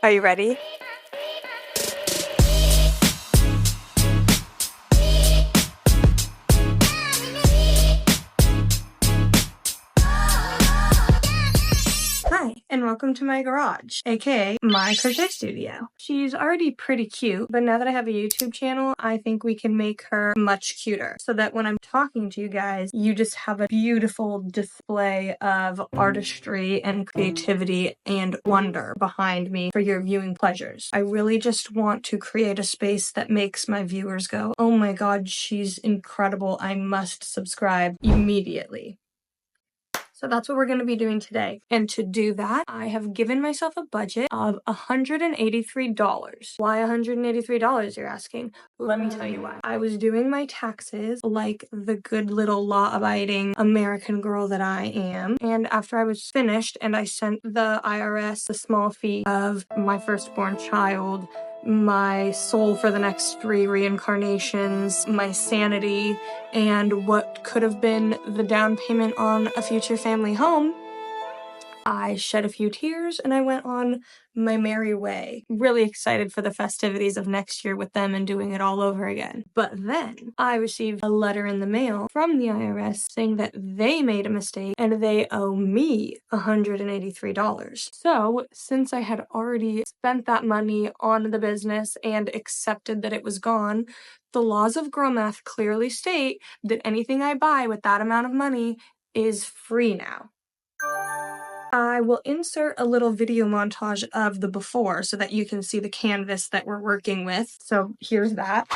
Are you ready? Hi, and welcome to my garage, aka my crochet studio. She's already pretty cute, but now that I have a YouTube channel, I think we can make her much cuter so that when I'm talking to you guys, you just have a beautiful display of artistry and creativity and wonder behind me for your viewing pleasures. I really just want to create a space that makes my viewers go, oh my god, she's incredible, I must subscribe immediately. So that's what we're going to be doing today. And to do that, I have given myself a budget of $183. Why $183, you're asking? Let me tell you why. I was doing my taxes like the good little law-abiding American girl that I am. And after I was finished and I sent the IRS the small fee of my firstborn child, my soul for the next 3 reincarnations, my sanity, and what could have been the down payment on a future family home, I shed a few tears and I went on my merry way. Really excited for the festivities of next year with them and doing it all over again. But then I received a letter in the mail from the IRS saying that they made a mistake and they owe me $183. So since I had already spent that money on the business and accepted that it was gone, the laws of girl math clearly state that anything I buy with that amount of money is free now. I will insert a little video montage of the before so that you can see the canvas that we're working with. So here's that.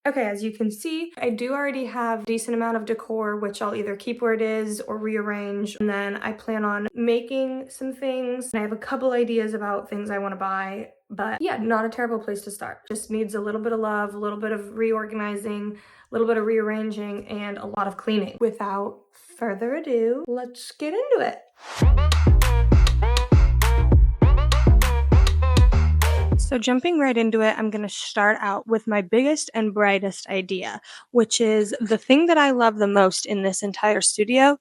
Okay, as you can see, I do already have a decent amount of decor, which I'll either keep where it is or rearrange. And then I plan on making some things. And I have a couple ideas about things I want to buy. But yeah, not a terrible place to start. Just needs a little bit of love, a little bit of reorganizing, a little bit of rearranging, and a lot of cleaning. Without further ado, let's get into it. So jumping right into it, I'm going to start out with my biggest and brightest idea, which is the thing that I love the most in this entire studio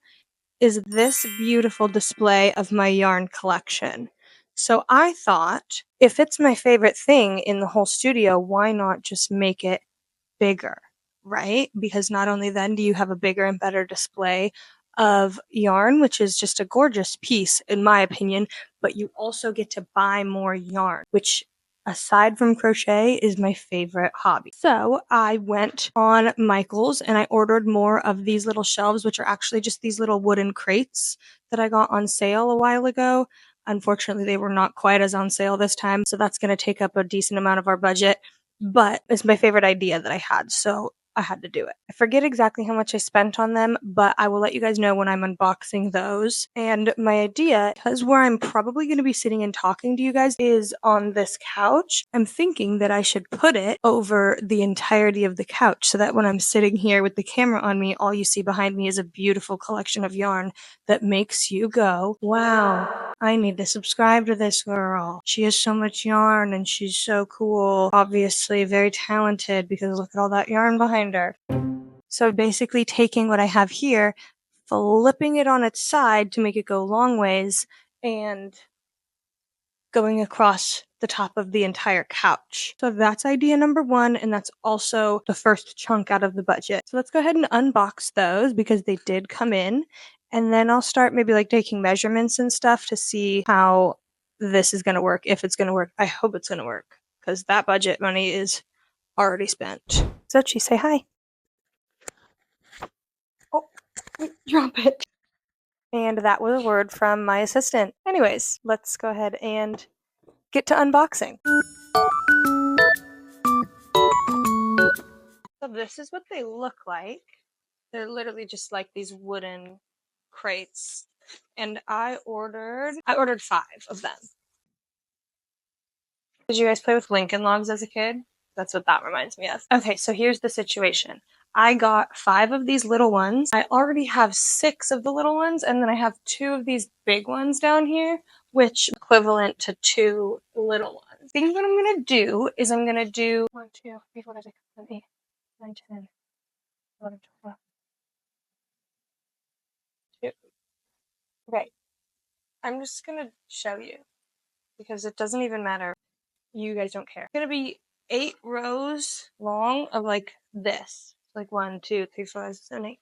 is this beautiful display of my yarn collection. So I thought, if it's my favorite thing in the whole studio, why not just make it bigger, right? Because not only then do you have a bigger and better display of yarn, which is just a gorgeous piece in my opinion, but you also get to buy more yarn, which aside from crochet is my favorite hobby. So I went on Michael's and I ordered more of these little shelves, which are actually just these little wooden crates that I got on sale a while ago. Unfortunately, they were not quite as on sale this time, so that's going to take up a decent amount of our budget, but it's my favorite idea that I had, so I had to do it. I forget exactly how much I spent on them, but I will let you guys know when I'm unboxing those. And my idea, because where I'm probably going to be sitting and talking to you guys is on this couch, I'm thinking that I should put it over the entirety of the couch so that when I'm sitting here with the camera on me, all you see behind me is a beautiful collection of yarn that makes you go, wow, I need to subscribe to this girl. She has so much yarn and she's so cool. Obviously very talented because look at all that yarn behind her. So basically taking what I have here, flipping it on its side to make it go long ways, and going across the top of the entire couch. So that's idea number 1, and that's also the first chunk out of the budget. So let's go ahead and unbox those because they did come in, and then I'll start maybe like taking measurements and stuff to see how this is going to work, if it's going to work. I hope it's going to work because that budget money is already spent. Sochi, say hi. Oh, drop it. And that was a word from my assistant. Anyways, let's go ahead and get to unboxing. So this is what they look like. They're literally just like these wooden crates. And I ordered 5 of them. Did you guys play with Lincoln Logs as a kid? That's what that reminds me of. Okay, so here's the situation. I got 5 of these little ones. I already have 6 of the little ones, and then I have 2 of these big ones down here, which equivalent to 2 little ones. thing that I'm gonna do is I'm gonna do 1, 2, 3, 4, 5, 6, 7, 8, 9, 10, 11, 12. Okay, I'm just gonna show you because it doesn't even matter. You guys don't care. It's gonna be 8 rows long of like this. Like 1, 2, 3, 4, 5, 6, 7, 8.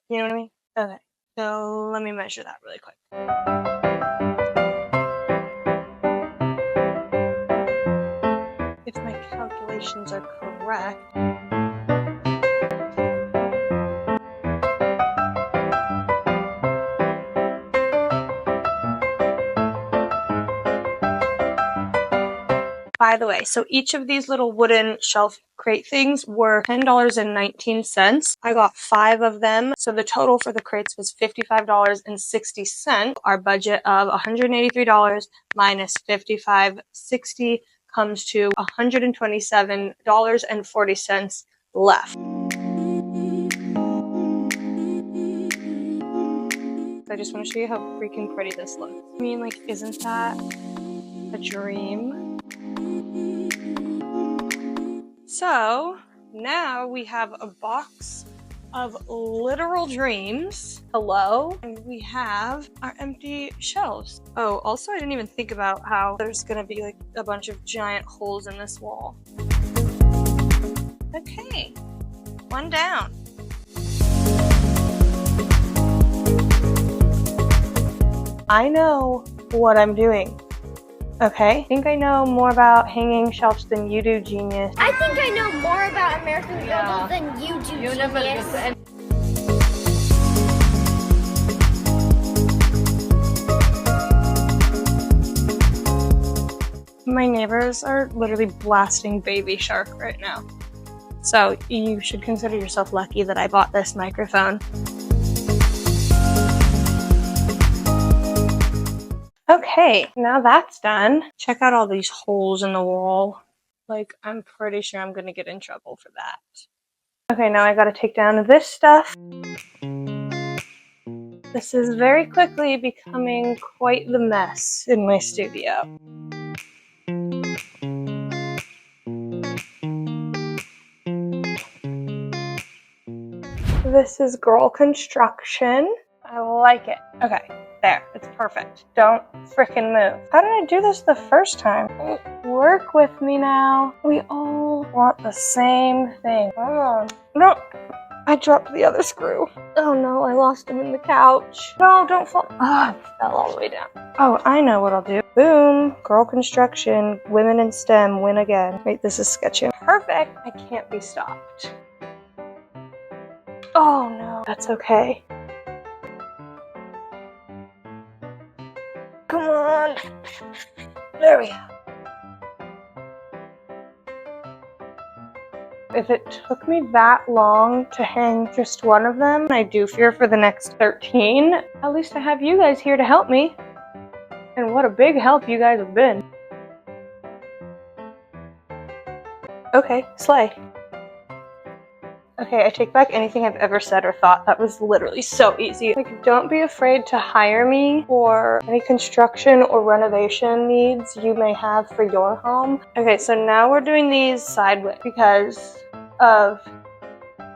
You know what I mean? Okay. So let me measure that really quick. If my calculations are correct. By the way, so each of these little wooden shelf crate things were $10.19. I got 5 of them, so the total for the crates was $55.60. Our budget of $183 minus $55.60 comes to $127.40 left. I just want to show you how freaking pretty this looks. I mean, like, isn't that a dream? So now we have a box of literal dreams. Hello. And we have our empty shelves. Oh, also I didn't even think about how there's gonna be like a bunch of giant holes in this wall. Okay, 1 down. I know what I'm doing. Okay, I think I know more about hanging shelves than you do, genius. I think I know more about American Girl than you do, genius. My neighbors are literally blasting Baby Shark right now. So you should consider yourself lucky that I bought this microphone. Okay, now that's done. Check out all these holes in the wall. Like, I'm pretty sure I'm gonna get in trouble for that. Okay, now I gotta take down this stuff. This is very quickly becoming quite the mess in my studio. This is girl construction. I like it. Okay, there, it's perfect. Don't frickin' move. How did I do this the first time? Work with me now. We all want the same thing. Come on. No, I dropped the other screw. Oh no, I lost him in the couch. No, don't fall. Ah, it fell all the way down. Oh, I know what I'll do. Boom, girl construction, women in STEM win again. Wait, this is sketching. Perfect. I can't be stopped. Oh no, that's okay. Come on. There we go. If it took me that long to hang just one of them, I do fear for the next 13. At least I have you guys here to help me. And what a big help you guys have been. Okay, slay. Okay, I take back anything I've ever said or thought. That was literally so easy. Like, don't be afraid to hire me for any construction or renovation needs you may have for your home. Okay, so now we're doing these sideways because of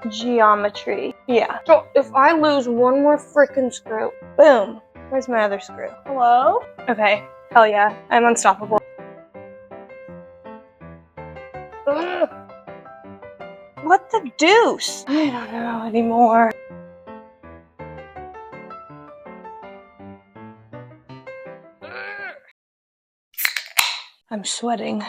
geometry. Yeah. So if I lose one more freaking screw, boom. Where's my other screw? Hello? Okay, hell yeah. I'm unstoppable. Ugh. What the deuce? I don't know anymore. I'm sweating.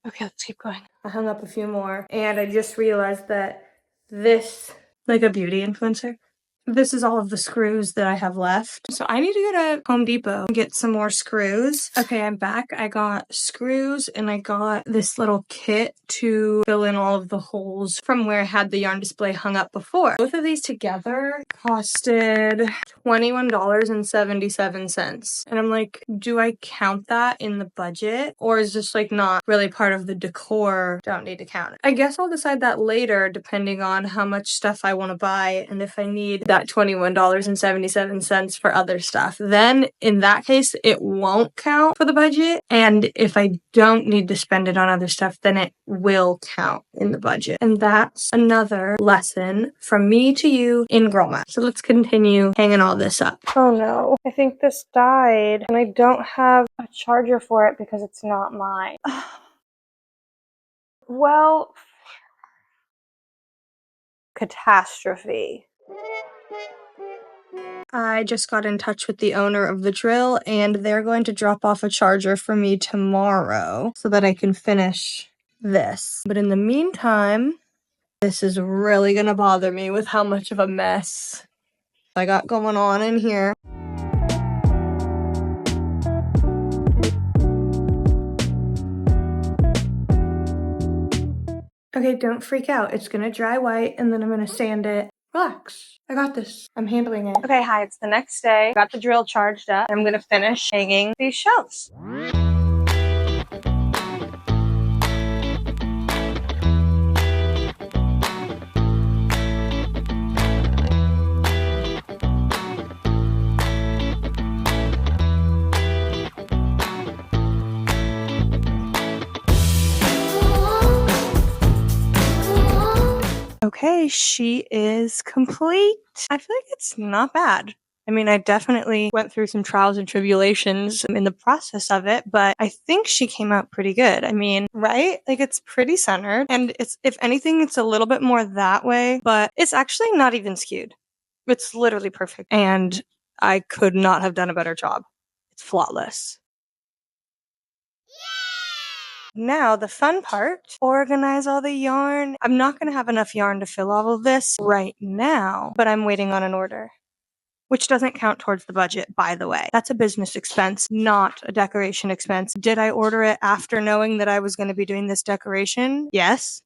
Okay, let's keep going. I hung up a few more, and I just realized that this, like a beauty influencer, this is all of the screws that I have left. So I need to go to Home Depot and get some more screws. Okay, I'm back. I got screws and I got this little kit to fill in all of the holes from where I had the yarn display hung up before. Both of these together costed $21.77. And I'm like, do I count that in the budget? Or is this like not really part of the decor? Don't need to count it. I guess I'll decide that later depending on how much stuff I want to buy and if I need that $21.77 for other stuff. Then in that case, it won't count for the budget. And if I don't need to spend it on other stuff, then it will count in the budget. And that's another lesson from me to you in girl math. So let's continue hanging all this up. Oh no, I think this died and I don't have a charger for it because it's not mine. Well, catastrophe. I just got in touch with the owner of the drill and they're going to drop off a charger for me tomorrow so that I can finish this. But in the meantime, this is really gonna bother me with how much of a mess I got going on in here. Okay, don't freak out. It's gonna dry white and then I'm gonna sand it. Relax. I got this. I'm handling it. Okay, hi, it's the next day. Got the drill charged up. I'm gonna finish hanging these shelves. Okay, she is complete. I feel like it's not bad. I mean, I definitely went through some trials and tribulations in the process of it, but I think she came out pretty good. I mean, right? Like, it's pretty centered, and it's, if anything, it's a little bit more that way, but it's actually not even skewed. It's literally perfect, and I could not have done a better job. It's flawless. Now, the fun part, organize all the yarn. I'm not going to have enough yarn to fill all of this right now, but I'm waiting on an order, which doesn't count towards the budget, by the way. That's a business expense, not a decoration expense. Did I order it after knowing that I was going to be doing this decoration? Yes.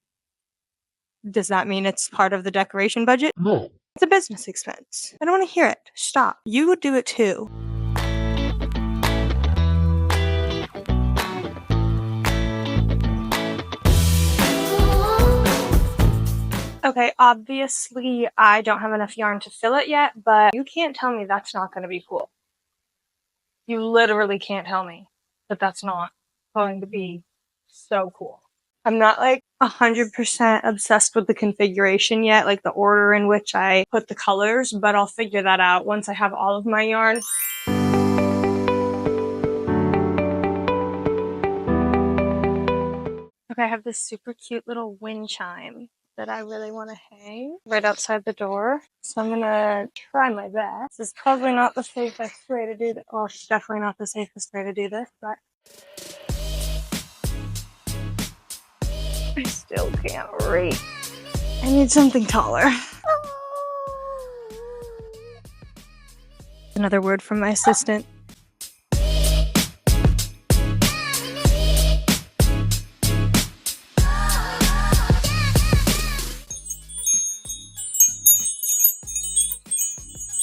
Does that mean it's part of the decoration budget? No. It's a business expense. I don't want to hear it. Stop. You would do it too. Okay, obviously I don't have enough yarn to fill it yet, but you can't tell me that's not going to be cool. You literally can't tell me that that's not going to be so cool. I'm not like 100% obsessed with the configuration yet, like the order in which I put the colors, but I'll figure that out once I have all of my yarn. Okay, I have this super cute little wind chime that I really want to hang right outside the door. So I'm gonna try my best. This is probably not the safest way to do this. Well, it's definitely not the safest way to do this, but I still can't reach. I need something taller. Another word from my assistant.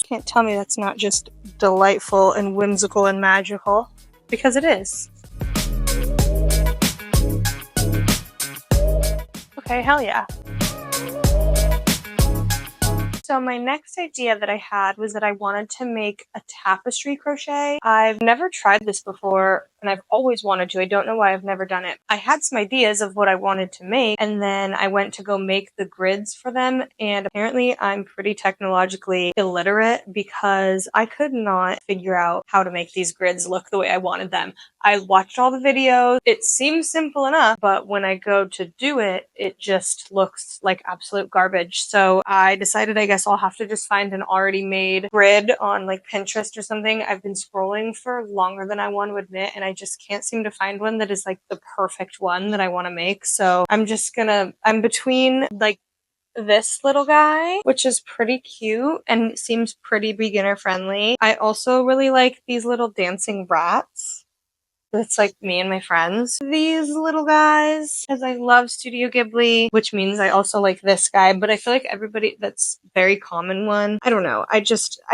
Can't tell me that's not just delightful and whimsical and magical, because it is. Okay, hell yeah. So my next idea that I had was that I wanted to make a tapestry crochet. I've never tried this before and I've always wanted to. I don't know why I've never done it. I had some ideas of what I wanted to make and then I went to go make the grids for them, and apparently I'm pretty technologically illiterate because I could not figure out how to make these grids look the way I wanted them. I watched all the videos. It seems simple enough, but when I go to do it, it just looks like absolute garbage. So I decided I guess I'll have to just find an already made grid on like Pinterest or something. I've been scrolling for longer than I want to admit, and I just can't seem to find one that is like the perfect one that I want to make. So I'm between like this little guy, which is pretty cute and seems pretty beginner friendly. I also really like these little dancing rats It's like me and my friends. These little guys, because I love Studio Ghibli, which means I also like this guy, but I feel like everybody, that's very common one. I don't know. I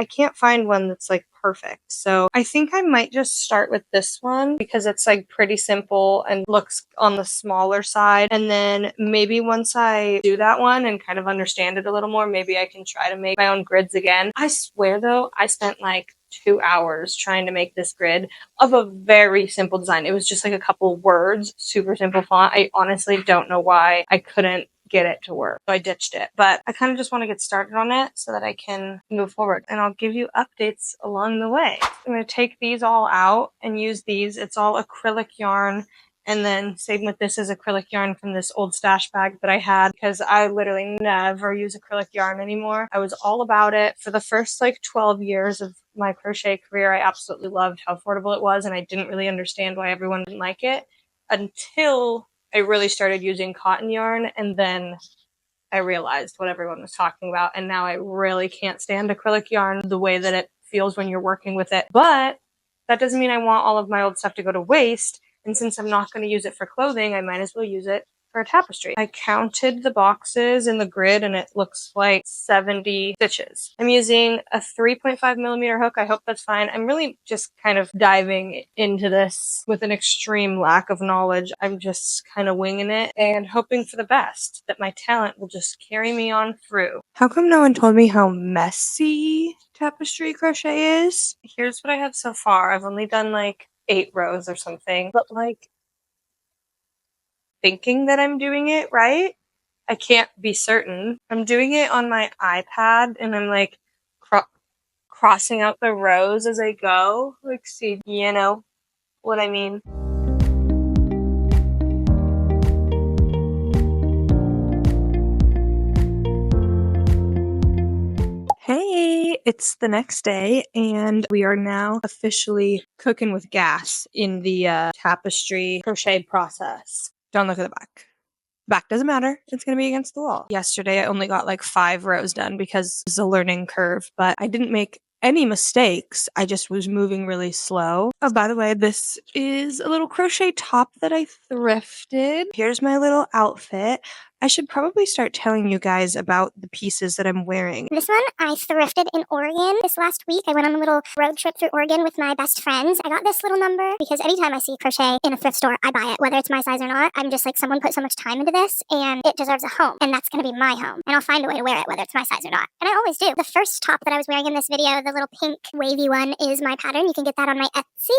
can't find one that's like perfect. So I think I might just start with this one because it's like pretty simple and looks on the smaller side. And then maybe once I do that one and kind of understand it a little more, maybe I can try to make my own grids again. I swear though, I spent like 2 hours trying to make this grid of a very simple design. It was just like a couple words, super simple font. I honestly don't know why I couldn't get it to work. So I ditched it. But I kind of just want to get started on it so that I can move forward. And I'll give you updates along the way. I'm going to take these all out and use these. It's all acrylic yarn. And then same with this is acrylic yarn from this old stash bag that I had because I literally never use acrylic yarn anymore. I was all about it for the first like 12 years of my crochet career. I absolutely loved how affordable it was and I didn't really understand why everyone didn't like it until I really started using cotton yarn, and then I realized what everyone was talking about, and now I really can't stand acrylic yarn the way that it feels when you're working with it. But that doesn't mean I want all of my old stuff to go to waste, and since I'm not going to use it for clothing, I might as well use it for a tapestry. I counted the boxes in the grid and it looks like 70 stitches. I'm using a 3.5 millimeter hook. I hope that's fine. I'm really just kind of diving into this with an extreme lack of knowledge. I'm just kind of winging it and hoping for the best, that my talent will just carry me on through. How come no one told me how messy tapestry crochet is? Here's what I have so far. I've only done like 8 rows or something, but like thinking that I'm doing it right. I can't be certain. I'm doing it on my iPad and I'm like crossing out the rows as I go. Like, see, you know what I mean? Hey, it's the next day and we are now officially cooking with gas in the tapestry crochet process. Don't look at the back. Back doesn't matter. It's going to be against the wall. Yesterday, I only got like 5 rows done because it's a learning curve, but I didn't make any mistakes. I just was moving really slow. Oh, by the way, this is a little crochet top that I thrifted. Here's my little outfit. I should probably start telling you guys about the pieces that I'm wearing. This one I thrifted in Oregon this last week. I went on a little road trip through Oregon with my best friends. I got this little number because anytime I see crochet in a thrift store, I buy it, whether it's my size or not. I'm just like, someone put so much time into this and it deserves a home, and that's going to be my home. And I'll find a way to wear it, whether it's my size or not. And I always do. The first top that I was wearing in this video, the little pink wavy one, is my pattern. You can get that on my Etsy.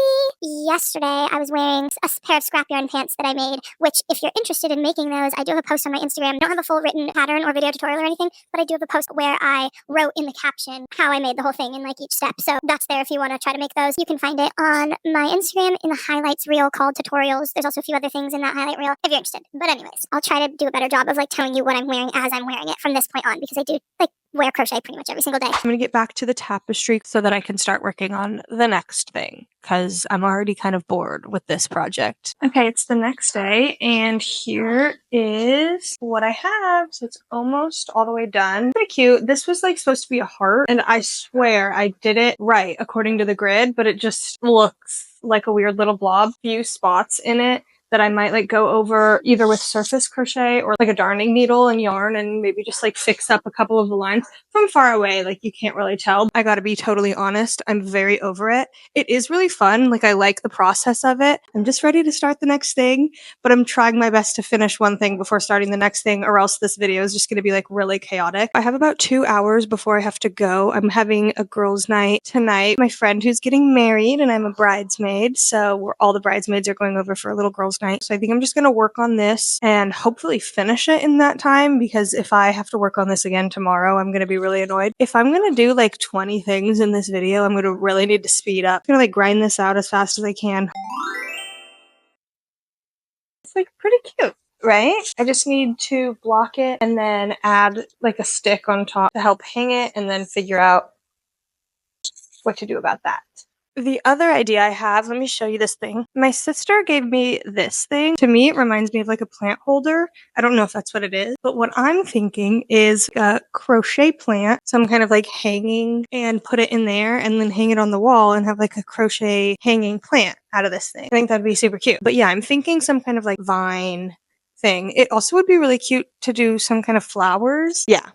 Yesterday, I was wearing a pair of scrap yarn pants that I made, which if you're interested in making those, I do have a post on my Instagram. I don't have a full written pattern or video tutorial or anything, but I do have a post where I wrote in the caption how I made the whole thing in like each step. So that's there if you want to try to make those. You can find it on my Instagram in the highlights reel called tutorials. There's also a few other things in that highlight reel if you're interested. But anyways, I'll try to do a better job of like telling you what I'm wearing as I'm wearing it from this point on, because I do like wear crochet pretty much every single day. I'm going to get back to the tapestry so that I can start working on the next thing because I'm already kind of bored with this project. Okay, it's the next day and here is what I have. So it's almost all the way done. Pretty cute. This was like supposed to be a heart and I swear I did it right according to the grid, but it just looks like a weird little blob. Few spots in it that I might like go over either with surface crochet or like a darning needle and yarn and maybe just like fix up a couple of the lines. From far away, like you can't really tell. I gotta be totally honest, I'm very over it. It is really fun, like I like the process of it. I'm just ready to start the next thing, but I'm trying my best to finish one thing before starting the next thing, or else this video is just gonna be like really chaotic. I have about 2 hours before I have to go. I'm having a girls' night tonight. My friend who's getting married and I'm a bridesmaid, so all the bridesmaids are going over for a little girls' night. So I think I'm just gonna work on this and hopefully finish it in that time, because if I have to work on this again tomorrow, I'm gonna be really annoyed. If I'm gonna do like 20 things in this video, I'm gonna really need to speed up. I'm gonna like grind this out as fast as I can. It's like pretty cute, right? I just need to block it and then add like a stick on top to help hang it and then figure out what to do about that. The other idea I have, let me show you this thing. My sister gave me this thing. To me, it reminds me of like a plant holder. I don't know if that's what it is, but what I'm thinking is a crochet plant, some kind of like hanging, and put it in there and then hang it on the wall and have like a crochet hanging plant out of this thing. I think that'd be super cute. But yeah, I'm thinking some kind of like vine thing. It also would be really cute to do some kind of flowers. Yeah,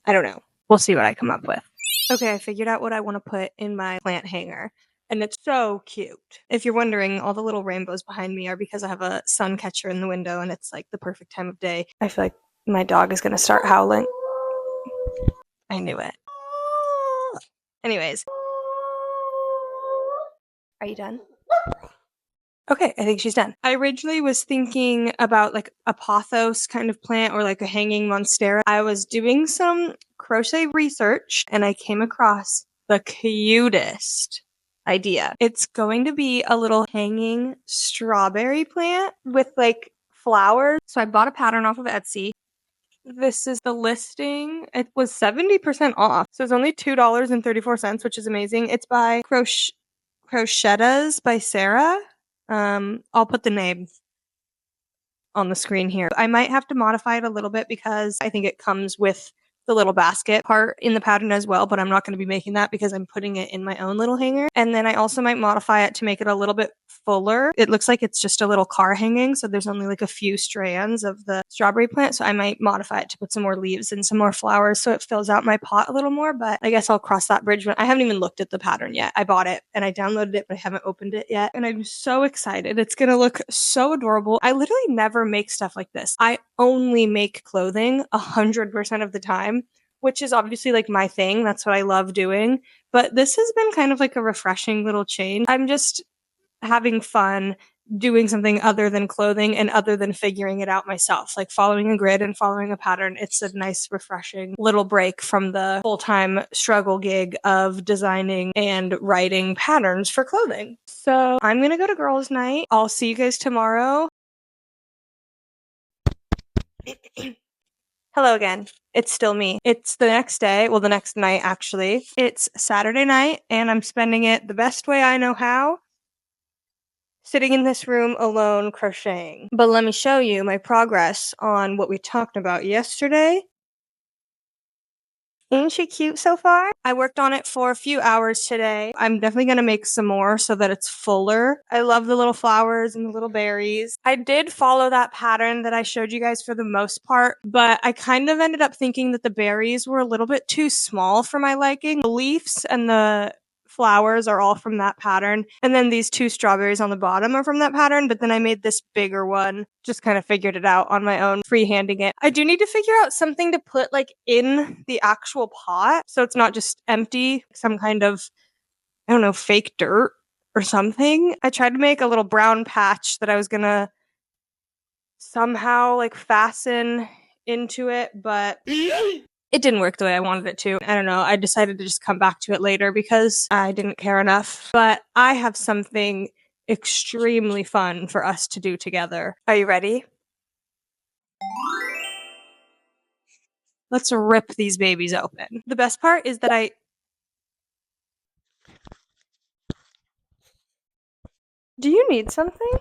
I don't know. We'll see what I come up with. Okay, I figured out what I want to put in my plant hanger. And it's so cute. If you're wondering, all the little rainbows behind me are because I have a sun catcher in the window and it's like the perfect time of day. I feel like my dog is going to start howling. I knew it. Anyways. Are you done? Okay, I think she's done. I originally was thinking about like a pothos kind of plant or like a hanging monstera. I was doing some crochet research and I came across the cutest idea. It's going to be a little hanging strawberry plant with like flowers. So I bought a pattern off of Etsy. This is the listing. It was 70% off. So it's only $2.34, which is amazing. It's by Crochetas by Sarah. I'll put the name on the screen here. I might have to modify it a little bit because I think it comes with the little basket part in the pattern as well, but I'm not going to be making that because I'm putting it in my own little hanger. And then I also might modify it to make it a little bit fuller. It looks like it's just a little car hanging, so there's only like a few strands of the strawberry plant, so I might modify it to put some more leaves and some more flowers so it fills out my pot a little more, but I guess I'll cross that bridge when I haven't even looked at the pattern yet. I bought it and I downloaded it, but I haven't opened it yet, and I'm so excited. It's gonna look so adorable. I literally never make stuff like this. I only make clothing 100% of the time, which is obviously like my thing. That's what I love doing. But this has been kind of like a refreshing little change. I'm just having fun doing something other than clothing and other than figuring it out myself, like following a grid and following a pattern. It's a nice, refreshing little break from the full-time struggle gig of designing and writing patterns for clothing. So I'm gonna go to girls' night. I'll see you guys tomorrow. Hello again. It's still me. It's the next day. Well, the next night, actually. It's Saturday night, and I'm spending it the best way I know how, sitting in this room alone crocheting. But let me show you my progress on what we talked about yesterday. Ain't she cute so far? I worked on it for a few hours today. I'm definitely going to make some more so that it's fuller. I love the little flowers and the little berries. I did follow that pattern that I showed you guys for the most part, but I kind of ended up thinking that the berries were a little bit too small for my liking. The leaves and the flowers are all from that pattern. And then these two strawberries on the bottom are from that pattern. But then I made this bigger one, just kind of figured it out on my own, freehanding it. I do need to figure out something to put like in the actual pot so it's not just empty, some kind of, I don't know, fake dirt or something. I tried to make a little brown patch that I was gonna somehow like fasten into it, but it didn't work the way I wanted it to. I don't know. I decided to just come back to it later because I didn't care enough. But I have something extremely fun for us to do together. Are you ready? Let's rip these babies open. The best part is that Do you need something?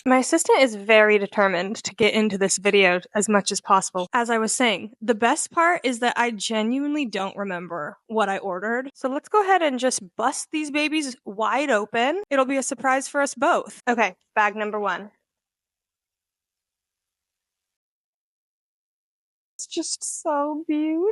My assistant is very determined to get into this video as much as possible. As I was saying, the best part is that I genuinely don't remember what I ordered. So let's go ahead and just bust these babies wide open. It'll be a surprise for us both. Okay, bag number 1. It's just so beautiful.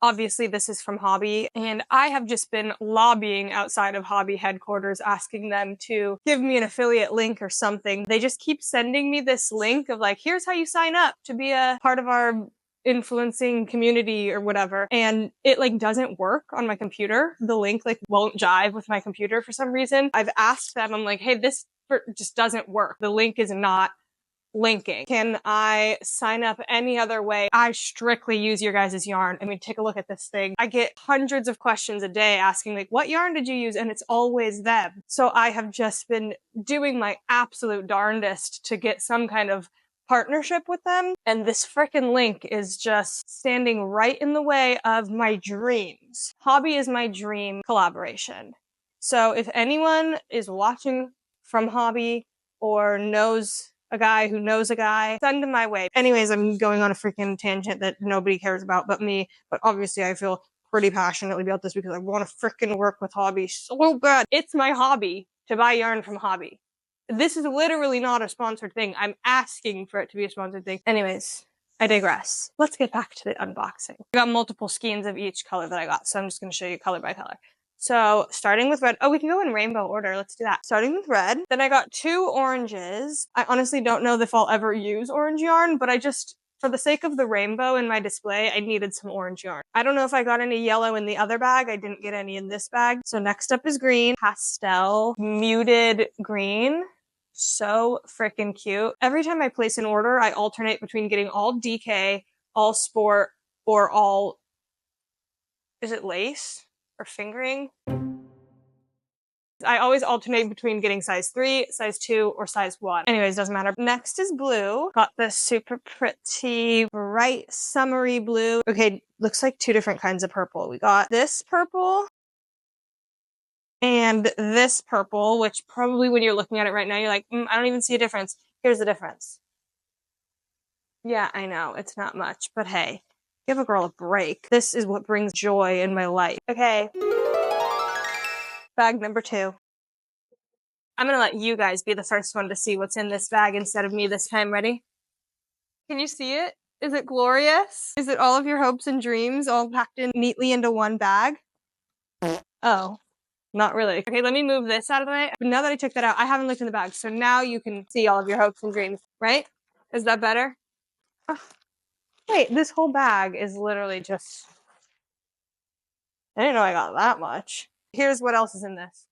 Obviously, this is from Hobby, and I have just been lobbying outside of Hobby headquarters, asking them to give me an affiliate link or something. They just keep sending me this link of like, here's how you sign up to be a part of our influencing community or whatever. And it like doesn't work on my computer. The link like won't jive with my computer for some reason. I've asked them, I'm like, hey, this just doesn't work. The link is not linking. Can I sign up any other way? I strictly use your guys' yarn. I mean, take a look at this thing. I get hundreds of questions a day asking like, what yarn did you use? And it's always them. So I have just been doing my absolute darndest to get some kind of partnership with them, and this frickin' link is just standing right in the way of my dreams. Hobby is my dream collaboration. So if anyone is watching from Hobby or knows a guy who knows a guy, send him my way. Anyways, I'm going on a freaking tangent that nobody cares about but me, but obviously I feel pretty passionately about this because I want to freaking work with Hobby so bad. It's my hobby to buy yarn from Hobby. This is literally not a sponsored thing. I'm asking for it to be a sponsored thing. Anyways, I digress. Let's get back to the unboxing. I got multiple skeins of each color that I got, so I'm just going to show you color by color. So starting with red. Oh, we can go in rainbow order. Let's do that. Starting with red. Then I got 2 oranges. I honestly don't know if I'll ever use orange yarn, but for the sake of the rainbow in my display, I needed some orange yarn. I don't know if I got any yellow in the other bag. I didn't get any in this bag. So next up is green. Pastel, muted green. So freaking cute. Every time I place an order, I alternate between getting all DK, all sport, or all, is it lace or fingering? I always alternate between getting size 3, size 2, or size 1. Anyways, doesn't matter. Next is blue. Got this super pretty, bright, summery blue. Okay, looks like 2 different kinds of purple. We got this purple and this purple, which probably when you're looking at it right now, you're like, I don't even see a difference. Here's the difference. Yeah, I know, it's not much, but hey, give a girl a break. This is what brings joy in my life. Okay. Bag number 2. I'm gonna let you guys be the first one to see what's in this bag instead of me this time. Ready? Can you see it? Is it glorious? Is it all of your hopes and dreams all packed in neatly into one bag? Oh, not really. Okay, let me move this out of the way. But now that I took that out, I haven't looked in the bag, so now you can see all of your hopes and dreams, right? Is that better? Oh, wait, this whole bag is literally just... I didn't know I got that much. Here's what else is in this.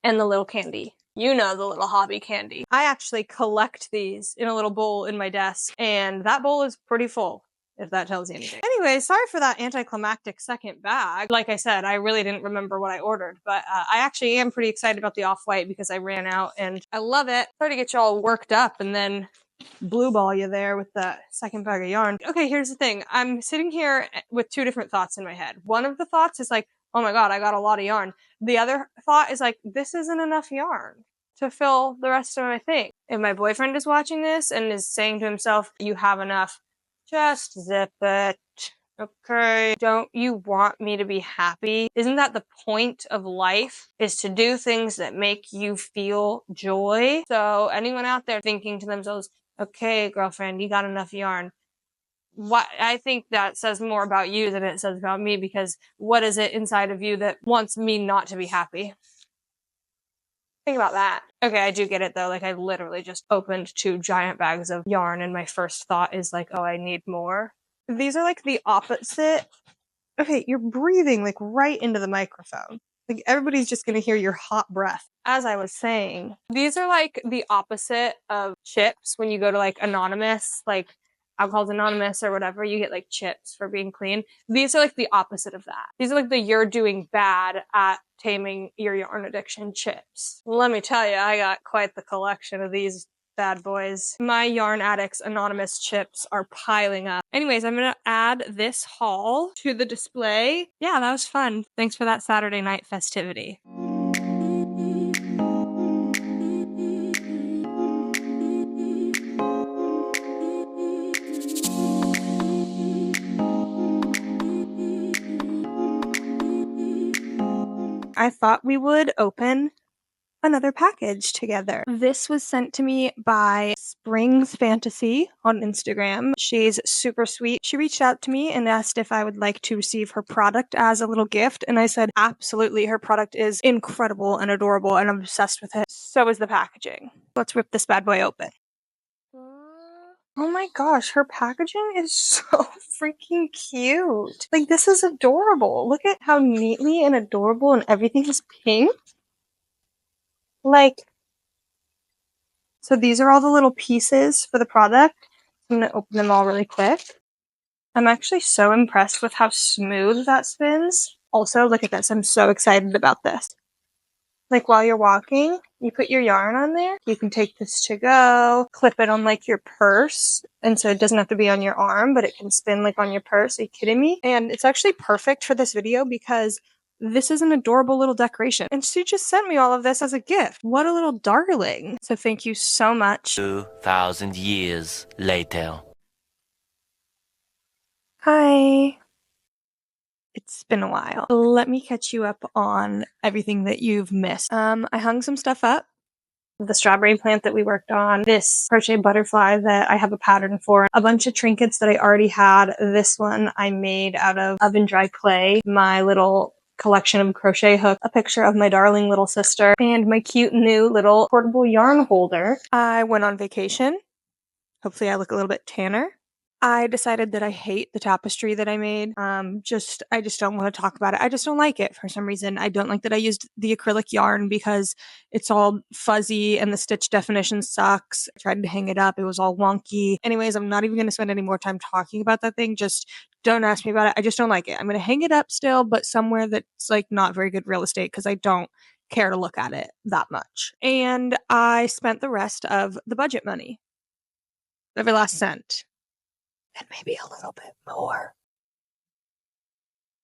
And the little candy. You know, the little hobby candy. I actually collect these in a little bowl in my desk, and that bowl is pretty full, if that tells you anything. Anyway, sorry for that anticlimactic second bag. Like I said, I really didn't remember what I ordered, but I actually am pretty excited about the off-white because I ran out and I love it. Sorry to get you all worked up and then blue ball you there with the second bag of yarn. Okay, here's the thing. I'm sitting here with 2 different thoughts in my head. One of the thoughts is like, oh my god, I got a lot of yarn. The other thought is like, this isn't enough yarn to fill the rest of my thing. If my boyfriend is watching this and is saying to himself, you have enough, just zip it. Okay, don't you want me to be happy? Isn't that the point of life? Is to do things that make you feel joy? So anyone out there thinking to themselves, okay, girlfriend, you got enough yarn. What I think that says more about you than it says about me, because what is it inside of you that wants me not to be happy? Think about that. Okay, I do get it though. Like, I literally just opened 2 giant bags of yarn and my first thought is like, oh, I need more. These are like the opposite. Okay, you're breathing like right into the microphone. Like, everybody's just gonna hear your hot breath. As I was saying, these are like the opposite of chips. When you go to like Anonymous, like Alcohol's Anonymous or whatever, you get like chips for being clean. These are like the opposite of that. These are like the you're doing bad at taming your yarn addiction chips. Let me tell you, I got quite the collection of these bad boys. My Yarn Addicts Anonymous chips are piling up. Anyways, I'm gonna add this haul to the display. Yeah, that was fun. Thanks for that Saturday night festivity. I thought we would open another package together. This was sent to me by Springs Fantasy on Instagram. She's super sweet. She reached out to me and asked if I would like to receive her product as a little gift, and I said absolutely. Her product is incredible and adorable, and I'm obsessed with it. So is the packaging. Let's rip this bad boy open. Oh my gosh, her packaging is so freaking cute. Like, this is adorable. Look at how neatly and adorable, and everything is pink. Like, so these are all the little pieces for the product. I'm going to open them all really quick. I'm actually so impressed with how smooth that spins. Also, look at this. I'm so excited about this. Like while you're walking, you put your yarn on there. You can take this to go, clip it on like your purse. And so it doesn't have to be on your arm, but it can spin like on your purse. Are you kidding me? And it's actually perfect for this video because this is an adorable little decoration. And she just sent me all of this as a gift. What a little darling. So thank you so much. 2,000 years later. Hi. It's been a while. Let me catch you up on everything that you've missed. I hung some stuff up. The strawberry plant that we worked on, this crochet butterfly that I have a pattern for, a bunch of trinkets that I already had. This one I made out of oven dry clay, my little collection of crochet hooks, a picture of my darling little sister, and my cute new little portable yarn holder. I went on vacation. Hopefully I look a little bit tanner. I decided that I hate the tapestry that I made. I just don't want to talk about it. I just don't like it for some reason. I don't like that I used the acrylic yarn because it's all fuzzy and the stitch definition sucks. I tried to hang it up. It was all wonky. Anyways, I'm not even going to spend any more time talking about that thing. Just don't ask me about it. I just don't like it. I'm going to hang it up still, but somewhere that's like not very good real estate because I don't care to look at it that much. And I spent the rest of the budget money. Every last cent. And maybe a little bit more.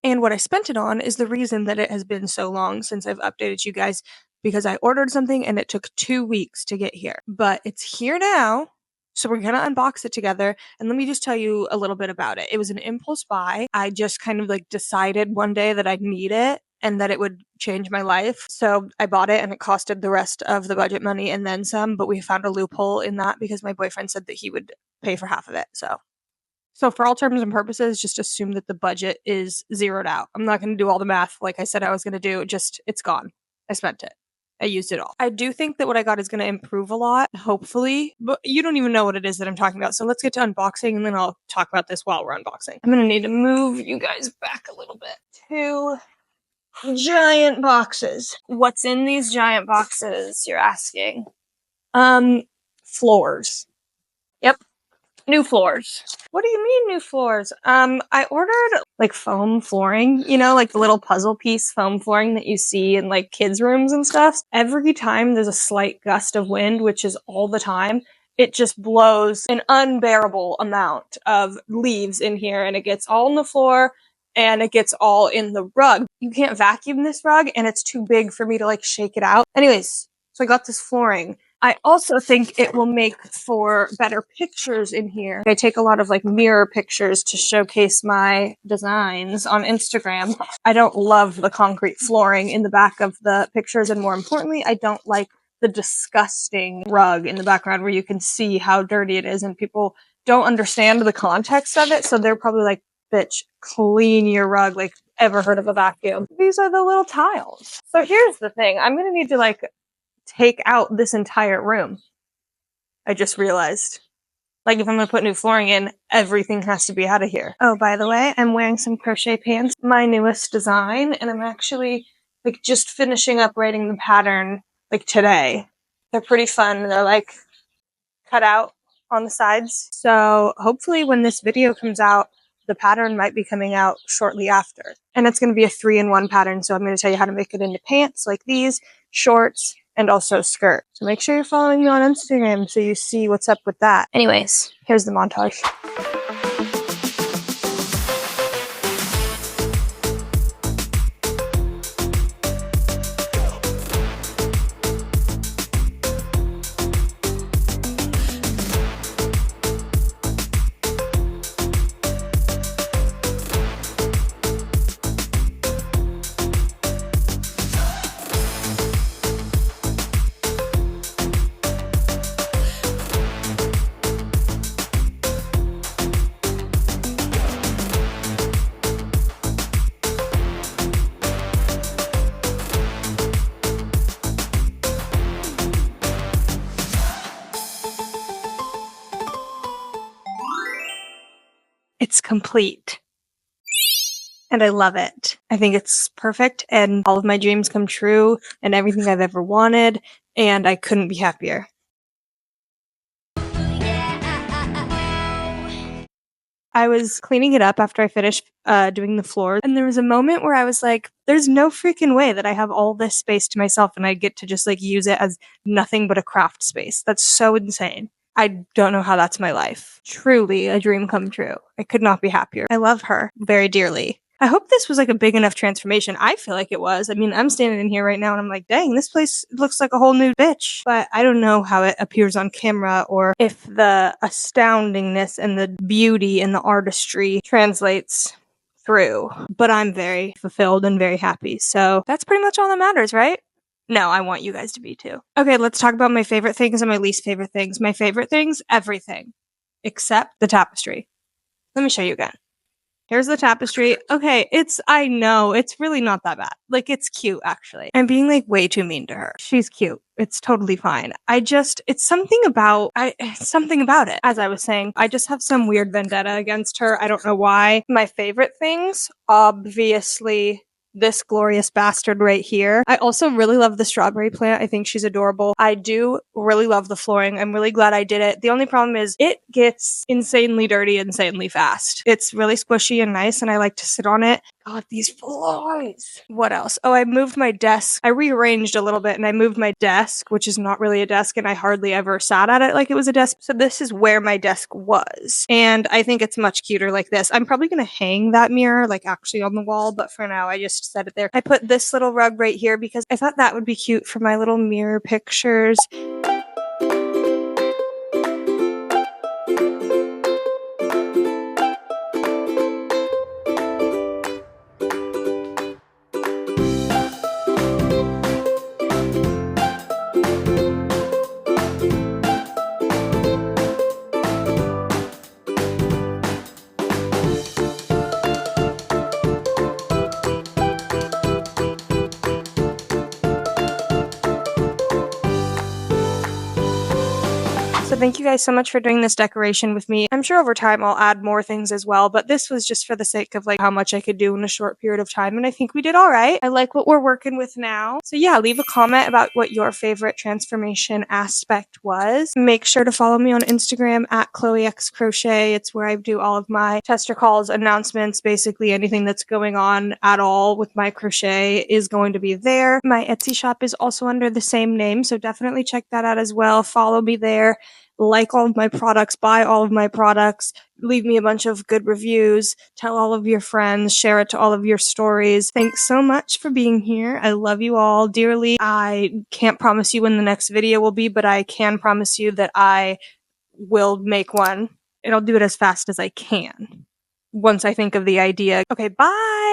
And what I spent it on is the reason that it has been so long since I've updated you guys, because I ordered something and it took 2 weeks to get here. But it's here now, so we're gonna unbox it together, and let me just tell you a little bit about it. It was an impulse buy. I just kind of like decided one day that I'd need it and that it would change my life. So I bought it and it costed the rest of the budget money and then some, but we found a loophole in that because my boyfriend said that he would pay for half of it, So for all terms and purposes, just assume that the budget is zeroed out. I'm not going to do all the math like I said I was going to do. Just, it's gone. I spent it. I used it all. I do think that what I got is going to improve a lot, hopefully, but you don't even know what it is that I'm talking about. So let's get to unboxing and then I'll talk about this while we're unboxing. I'm going to need to move you guys back a little bit. 2 giant boxes. What's in these giant boxes, you're asking? Floors. Yep. New floors. What do you mean new floors? I ordered like foam flooring, you know, like the little puzzle piece foam flooring that you see in like kids' rooms and stuff. Every time there's a slight gust of wind, which is all the time, it just blows an unbearable amount of leaves in here and it gets all on the floor and it gets all in the rug. You can't vacuum this rug and it's too big for me to like shake it out. Anyways, so I got this flooring. I also think it will make for better pictures in here. I take a lot of like mirror pictures to showcase my designs on Instagram. I don't love the concrete flooring in the back of the pictures, and more importantly, I don't like the disgusting rug in the background where you can see how dirty it is and people don't understand the context of it, so they're probably like, bitch, clean your rug. Like, ever heard of a vacuum? These are the little tiles. So here's the thing. I'm gonna need to like take out this entire room. I just realized. Like, if I'm gonna put new flooring in, everything has to be out of here. Oh, by the way, I'm wearing some crochet pants, my newest design, and I'm actually like just finishing up writing the pattern like today. They're pretty fun. They're like cut out on the sides. So hopefully when this video comes out, the pattern might be coming out shortly after. And it's going to be a 3-in-1 pattern. So I'm going to tell you how to make it into pants like these, shorts, and also skirt. So make sure you're following me on Instagram so you see what's up with that. Anyways, here's the montage. It's complete. And I love it. I think it's perfect and all of my dreams come true and everything I've ever wanted, and I couldn't be happier. I was cleaning it up after I finished doing the floor, and there was a moment where I was like, there's no freaking way that I have all this space to myself and I get to just like use it as nothing but a craft space. That's so insane. I don't know how that's my life. Truly a dream come true. I could not be happier. I love her very dearly. I hope this was like a big enough transformation. I feel like it was. I mean, I'm standing in here right now and I'm like, dang, this place looks like a whole new bitch. But I don't know how it appears on camera or if the astoundingness and the beauty and the artistry translates through. But I'm very fulfilled and very happy. So that's pretty much all that matters, right? No, I want you guys to be too. Okay, let's talk about my favorite things and my least favorite things. My favorite things, everything. Except the tapestry. Let me show you again. Here's the tapestry. Okay, I know, it's really not that bad. Like, it's cute, actually. I'm being, like, way too mean to her. She's cute. It's totally fine. It's something about it. As I was saying, I just have some weird vendetta against her. I don't know why. My favorite things, obviously, this glorious bastard right here. I also really love the strawberry plant. I think she's adorable. I do really love the flooring. I'm really glad I did it. The only problem is it gets insanely dirty insanely fast. It's really squishy and nice and I like to sit on it. God, these flies. What else? Oh, I moved my desk. I rearranged a little bit and I moved my desk, which is not really a desk and I hardly ever sat at it like it was a desk. So this is where my desk was. And I think it's much cuter like this. I'm probably going to hang that mirror like actually on the wall, but for now I just set it there. I put this little rug right here because I thought that would be cute for my little mirror pictures. So thank you guys so much for doing this decoration with me. I'm sure over time I'll add more things as well, but this was just for the sake of like how much I could do in a short period of time, and I think we did all right. I like what we're working with now. So yeah, leave a comment about what your favorite transformation aspect was. Make sure to follow me on Instagram at ChloeXCrochet. It's where I do all of my tester calls, announcements, basically anything that's going on at all with my crochet is going to be there. My Etsy shop is also under the same name, so definitely check that out as well. Follow me there. Like all of my products, buy all of my products, leave me a bunch of good reviews, tell all of your friends, share it to all of your stories. Thanks so much for being here. I love you all dearly. I can't promise you when the next video will be, but I can promise you that I will make one. And I'll do it as fast as I can once I think of the idea. Okay, bye!